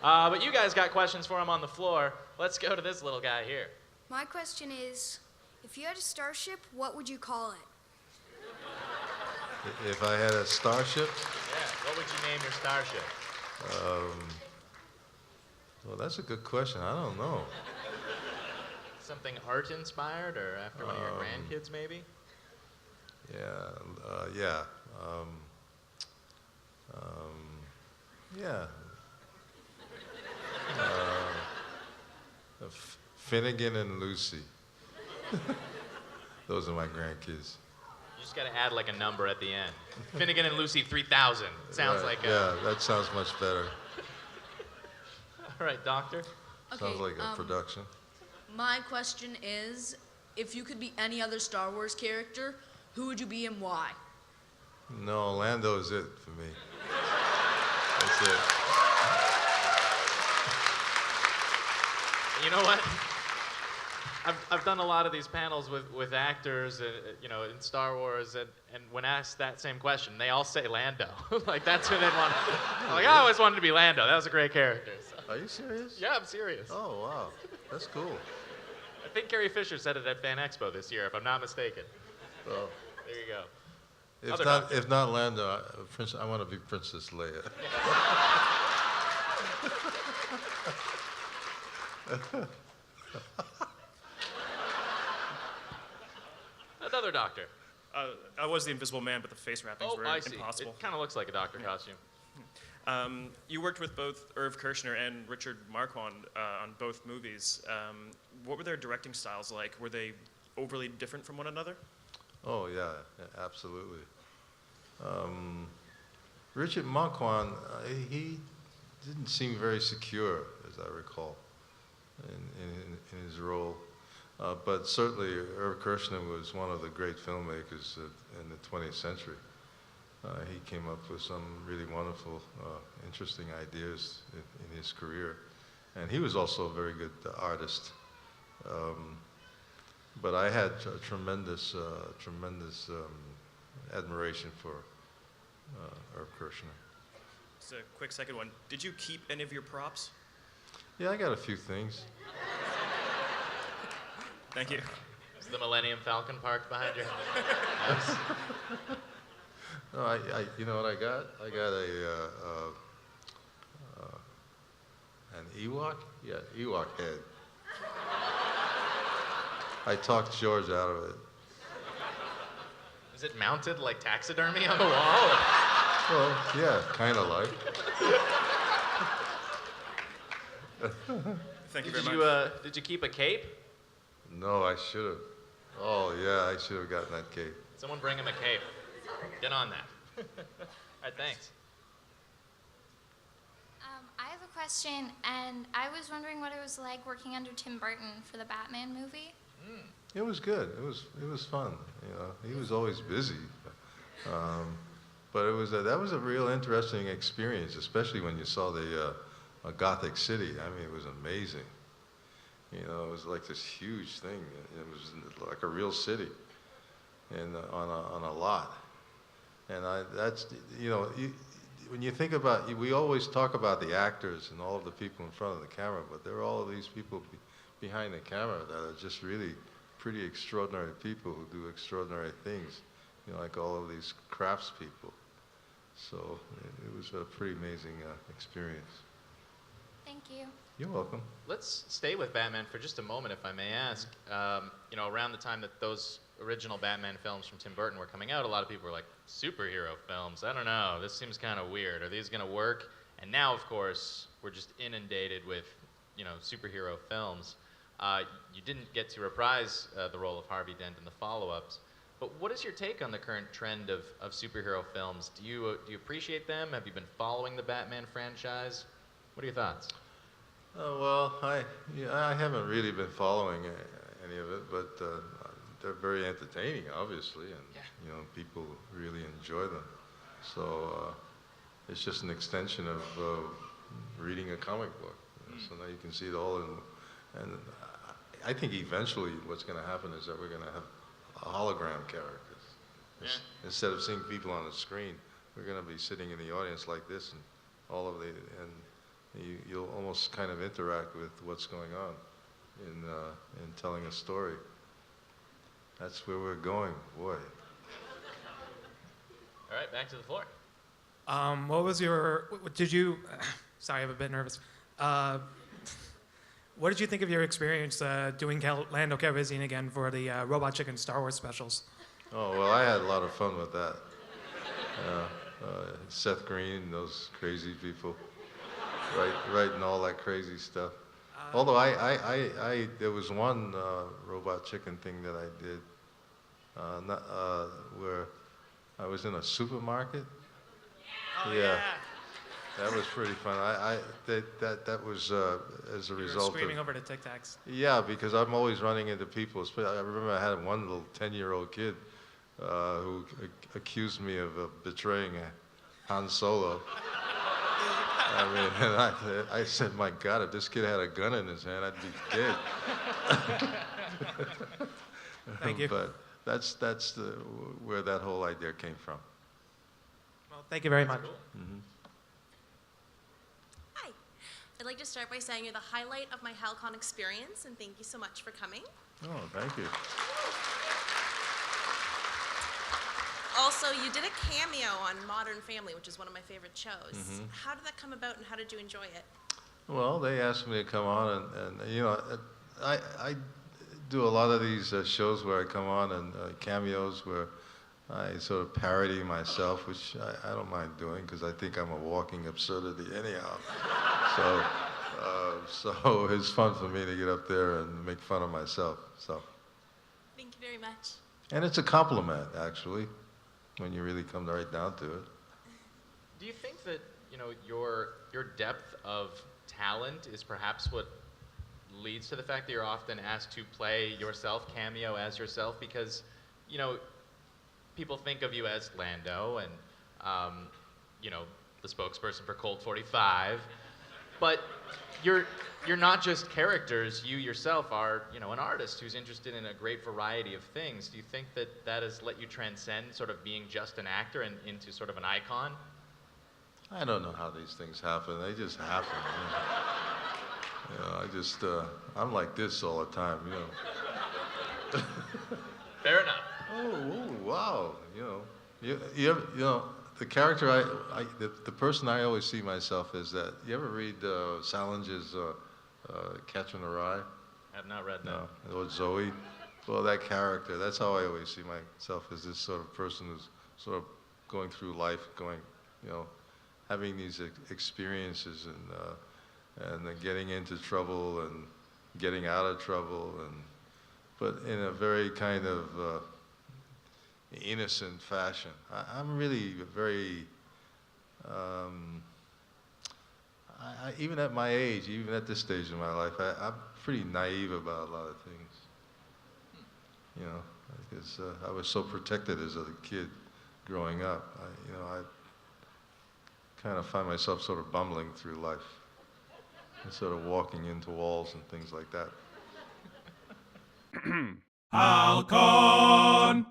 But you guys got questions for him on the floor. Let's go to this little guy here. My question is, if you had a starship, what would you call it? If I had a starship? Yeah, what would you name your starship? Well, that's a good question. I don't know. Something art-inspired, or after one of your grandkids, maybe? Yeah. Yeah. Finnegan and Lucy. Those are my grandkids. You just got to add like a number at the end. Finnegan and Lucy 3000. Sounds like a... Yeah, that sounds much better. All right, Doctor. Okay, Sounds like a production. My question is, if you could be any other Star Wars character, who would you be and why? No, Lando is it for me. That's it. You know what? I've done a lot of these panels with actors, in Star Wars, and when asked that same question, they all say Lando. Like, that's who they'd want. I'm like, I always wanted to be Lando. That was a great character. So. Are you serious? Yeah, I'm serious. Oh, wow. That's cool. I think Carrie Fisher said it at Fan Expo this year, if I'm not mistaken. Well, there you go. if not Lando, I want to be Princess Leia. Another doctor. I was the Invisible Man, but the face wrappings were I see. impossible. It kind of looks like a doctor costume. You worked with both Irv Kirchner and Richard Marquand on both movies. What were their directing styles like? Were they overly different from one another? Oh, yeah, absolutely. Richard Marquand, he didn't seem very secure, as I recall, in his role. But certainly, Irv Kirchner was one of the great filmmakers in the 20th century. He came up with some really wonderful, interesting ideas in his career. And he was also a very good artist. But I had tremendous admiration for Irv Kirchner. Just a quick second one. Did you keep any of your props? Yeah, I got a few things. Thank you. Is the Millennium Falcon parked behind your house? No, you know what I got? I got an Ewok? Yeah, Ewok head. I talked George out of it. Is it mounted like taxidermy on the wall? Well, yeah, kind of like. Thank you very much. Did you keep a cape? No, I should have. Oh, yeah, I should have gotten that cape. Someone bring him a cape. Get on that. All right, thanks. I have a question, and I was wondering what it was like working under Tim Burton for the Batman movie. It was good. It was fun. You know, he was always busy, but that was a real interesting experience, especially when you saw the Gothic City. I mean, it was amazing. You know, it was like this huge thing. It was like a real city, and on a lot. And that's, you know, when you think about, we always talk about the actors and all of the people in front of the camera, but there are all of these people behind the camera that are just really pretty extraordinary people who do extraordinary things, you know, like all of these craftspeople. So it was a pretty amazing experience. Thank you. You're welcome. Let's stay with Batman for just a moment, if I may ask. You know, around the time that those original Batman films from Tim Burton were coming out, a lot of people were like, superhero films, I don't know, this seems kind of weird. Are these going to work? And now, of course, we're just inundated with, you know, superhero films. You didn't get to reprise the role of Harvey Dent in the follow-ups, but what is your take on the current trend of superhero films? Do you appreciate them? Have you been following the Batman franchise? What are your thoughts? Well, I haven't really been following any of it, but they're very entertaining, obviously, and you know, people really enjoy them. So it's just an extension of reading a comic book. You know, so now you can see it all, and I think eventually what's going to happen is that we're going to have hologram characters. Instead of seeing people on the screen, we're going to be sitting in the audience like this, and you'll almost kind of interact with what's going on in telling a story. That's where we're going, boy. All right, back to the floor. What was your, did you, sorry, I'm a bit nervous. What did you think of your experience doing Lando Calrissian again for the Robot Chicken Star Wars specials? Oh, well, I had a lot of fun with that. Seth Green, those crazy people, writing all that crazy stuff. Although there was one Robot Chicken thing that I did where I was in a supermarket. Oh, Yeah. That was pretty fun. That was as a You were result screaming of. over the Tic Tacs. Yeah, because I'm always running into people. I remember I had one little 10-year-old kid who accused me of betraying Han Solo. I mean, and I said, my God, if this kid had a gun in his hand, I'd be dead. Thank you. But that's where that whole idea came from. Well, thank you very much. Hi. I'd like to start by saying you're the highlight of my Hal-Con experience, and thank you so much for coming. Oh, thank you. Also, you did a cameo on Modern Family, which is one of my favorite shows. How did that come about, and how did you enjoy it? Well, they asked me to come on, and you know, I do a lot of these shows where I come on and cameos where I sort of parody myself, which I don't mind doing because I think I'm a walking absurdity anyhow. So it's fun for me to get up there and make fun of myself. So. Thank you very much. And it's a compliment, actually, when you really come right down to it. Do you think that, you know, your depth of talent is perhaps what leads to the fact that you're often asked to play yourself, cameo as yourself? Because, you know, people think of you as Lando and, you know, the spokesperson for Colt 45, but you're not just characters. You yourself are, you know, an artist who's interested in a great variety of things. Do you think that that has let you transcend sort of being just an actor and into sort of an icon? I don't know how these things happen. They just happen. You know, I just, I'm like this all the time, you know. Fair enough. Oh, wow. You know, the character the person I always see myself is that. You ever read Salinger's Catcher in the Rye? I have not read that. No, or Zoe. Well, that character, that's how I always see myself, as this sort of person who's sort of going through life, you know, having these experiences and then getting into trouble and getting out of trouble, but in a very kind of innocent fashion. I'm really very, even at my age, even at this stage in my life, I'm pretty naive about a lot of things. You know, because I was so protected as a kid growing up. I kind of find myself sort of bumbling through life and sort of walking into walls and things like that. Hal-Con!